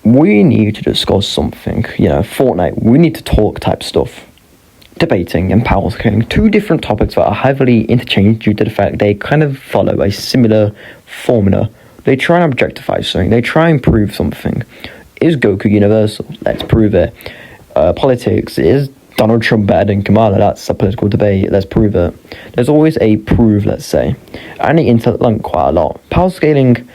we need to discuss something. Fortnite, we need to talk type stuff. Debating and power scaling, two different topics that are heavily interchanged due to the fact they kind of follow a similar formula. They try and objectify something, they try and prove something. Is Goku universal? Let's prove it. Politics, is Donald Trump better than Kamala? That's a political debate, let's prove it. There's always a prove, let's say. And they interlink quite a lot. Power scaling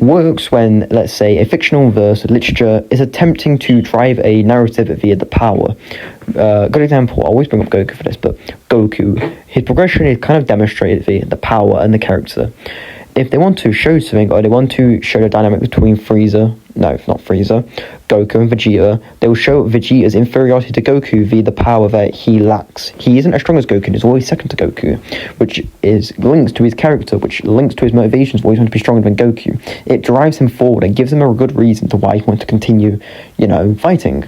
works when, let's say, a fictional verse of literature is attempting to drive a narrative via the power. Good example, I always bring up Goku for this, but Goku, his progression is kind of demonstrated via the power and the character. If they want to show something, or they want to show the dynamic between Goku and Vegeta, they will show Vegeta's inferiority to Goku via the power that he lacks. He isn't as strong as Goku, he's always second to Goku, which is links to his character, which links to his motivations, always want to be stronger than Goku. It drives him forward and gives him a good reason to why he wants to continue, fighting.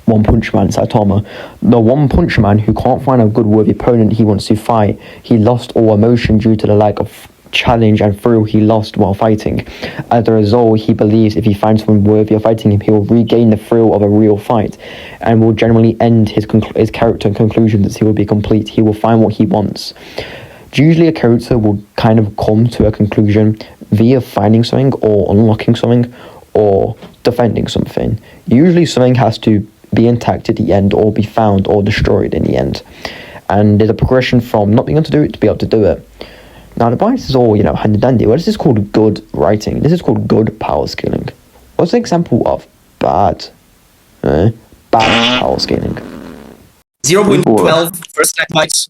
One Punch Man, Saitama, the One Punch Man who can't find a good worthy opponent he wants to fight. He lost all emotion due to the lack of challenge and thrill he lost while fighting. As a result, he believes if he finds someone worthy of fighting him, he will regain the thrill of a real fight and will generally end his character and conclusions. He will be complete. He will find what he wants. Usually a character will kind of come to a conclusion via finding something or unlocking something or defending something. Usually something has to be intact at the end or be found or destroyed in the end. And there's a progression from not being able to do it to be able to do it. Now, the bias is all, handy dandy. Well, this is called good writing. This is called good power scaling. What's an example of bad power scaling? 0.12 first attack bites.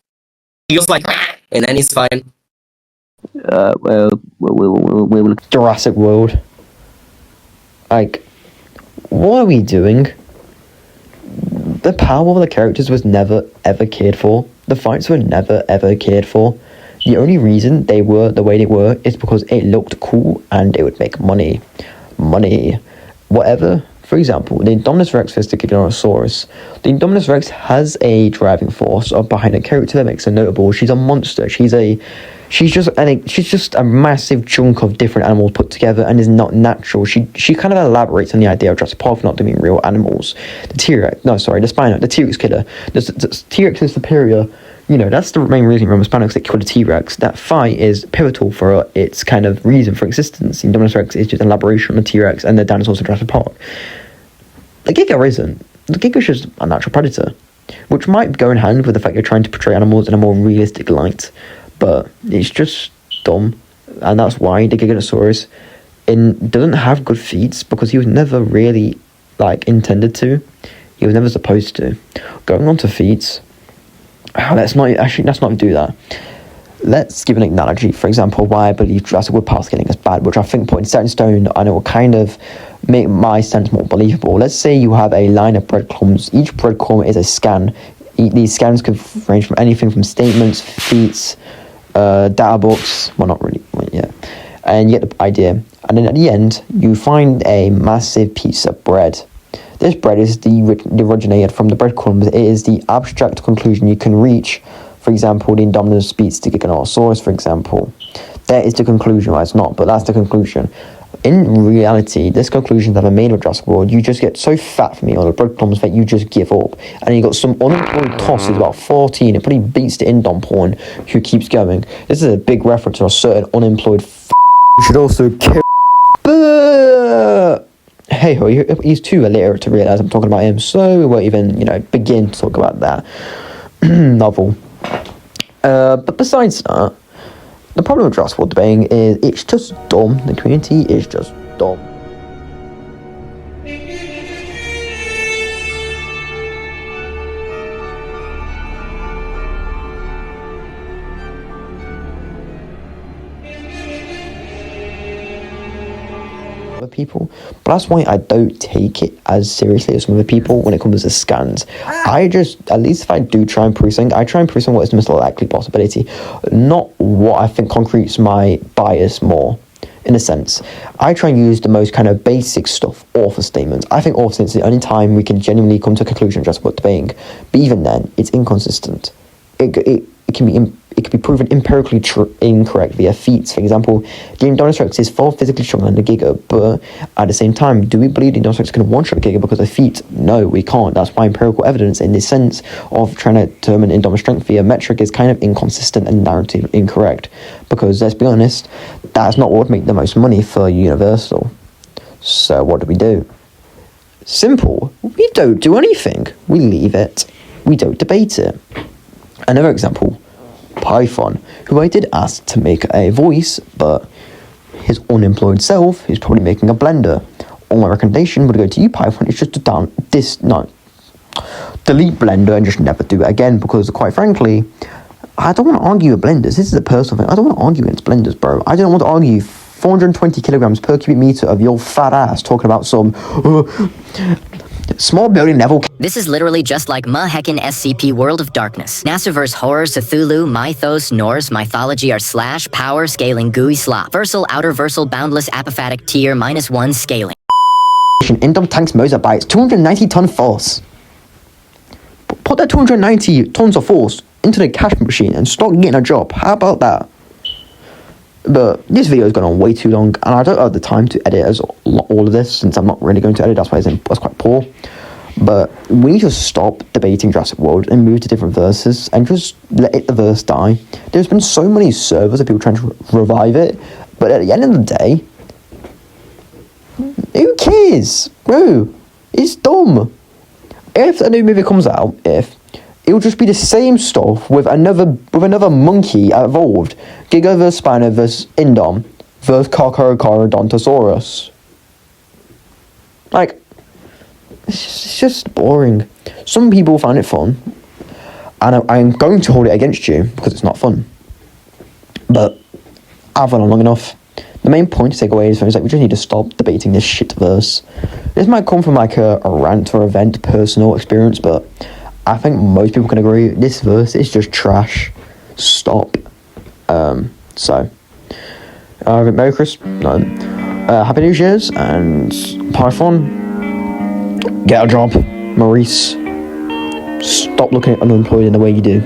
He goes like, and then he's fine. Jurassic World. Like, what are we doing? The power of the characters was never, ever cared for. The fights were never, ever cared for. The only reason they were the way they were is because it looked cool and it would make money. Whatever. For example, the Indominus Rex is the Giganotosaurus. The Indominus Rex has a driving force behind a character that makes her notable. She's a monster. She's just a massive chunk of different animals put together and is not natural. She kind of elaborates on the idea of Jurassic Park not being real animals. The T-Rex killer. The T-Rex is superior. That's the main reason Roman Spinox killed the T-Rex. That fight is pivotal for its kind of reason for existence. The Indominus Rex is just an elaboration on the T-Rex and the dinosaurs of Jurassic Park. The Giga isn't. The Giga is just a natural predator, which might go in hand with the fact you're trying to portray animals in a more realistic light, but it's just dumb, and that's why the Giganotosaurus doesn't have good feats, because he was never really, intended to. He was never supposed to. Going on to feats, let's not do that. Let's give an analogy, for example, why I believe Jurassic World power scaling is bad, which I think put in set in stone, and it will kind of make my sense more believable. Let's say you have a line of breadcrumbs. Each breadcrumb is a scan. These scans could range from anything from statements, feats, data books, and you get the idea. And then at the end, you find a massive piece of bread. This bread is originated from the breadcrumbs. It is the abstract conclusion you can reach. For example, the Indominus beats the Giganotosaurus, for example. That is the conclusion. Well, it's not, but that's the conclusion. In reality, this conclusion that I made with Jurassic World, you just get so fat from me on the breadcrumbs that you just give up. And you got some unemployed toss who's about 14 and pretty beats the Indom porn who keeps going. This is a big reference to a certain unemployed who should also kill. Hey ho, he's too illiterate to realise I'm talking about him, so we won't even, begin to talk about that novel. But besides that, the problem with Jurassic World debating is it's just dumb. The community is just dumb. People, but that's why I don't take it as seriously as some other people when it comes to scans. At least if I do try and prove something, I try and prove something what is the most likely possibility, not what I think concretes my bias more. In a sense, I try and use the most kind of basic stuff, author statements. I think author statements is the only time we can genuinely come to a conclusion just about debating, but even then, it's inconsistent. It can be it could be proven empirically incorrect via feats. For example, the Indominus Rex is far physically stronger than the Giga, but at the same time, do we believe the Indominus Rex can one-shot Giga because of feet? No, we can't. That's why empirical evidence in this sense of trying to determine Indominus strength via metric is kind of inconsistent and narrative incorrect. Because let's be honest, that's not what would make the most money for Universal. So what do? Simple. We don't do anything. We leave it. We don't debate it. Another example, Python, who I did ask to make a voice, but his unemployed self is probably making a blender. All my recommendation would go to you, Python, is just to delete Blender and just never do it again, because quite frankly, I don't want to argue with blenders. This is a personal thing. I don't want to argue against blenders, bro. I don't want to argue 420 kilograms per cubic meter of your fat ass talking about some small building level. This is literally just like heckin' SCP World of Darkness. Nasserverse horror, Cthulhu, Mythos, Norse, mythology are slash, power, scaling, gooey slop. Versal, outer versal, boundless, apophatic, tier, -1 scaling. Indom tanks Moser by its 290 ton force. Put that 290 tons of force into the cash machine and start getting a job. How about that? But this video has gone on way too long, and I don't have the time to edit all of this, since I'm not really going to edit. That's why it's quite poor. But we need to stop debating Jurassic World and move to different verses and just let the verse die. There's been so many servers of people trying to revive it, but at the end of the day, who cares, bro? It's dumb. If a new movie comes out, it'll just be the same stuff with another monkey evolved. Giga vs Spino vs Indom vs Carcharodontosaurus. Like, it's just boring. Some people find it fun, and I'm going to hold it against you because it's not fun. But I've run on long enough. The main point to take away is like we just need to stop debating this shit verse. This might come from like a rant or event, personal experience, but I think most people can agree this verse is just trash. Stop. Merry Christmas. No. Happy New Year's, and Python, get a job. Maurice, stop looking unemployed in the way you do.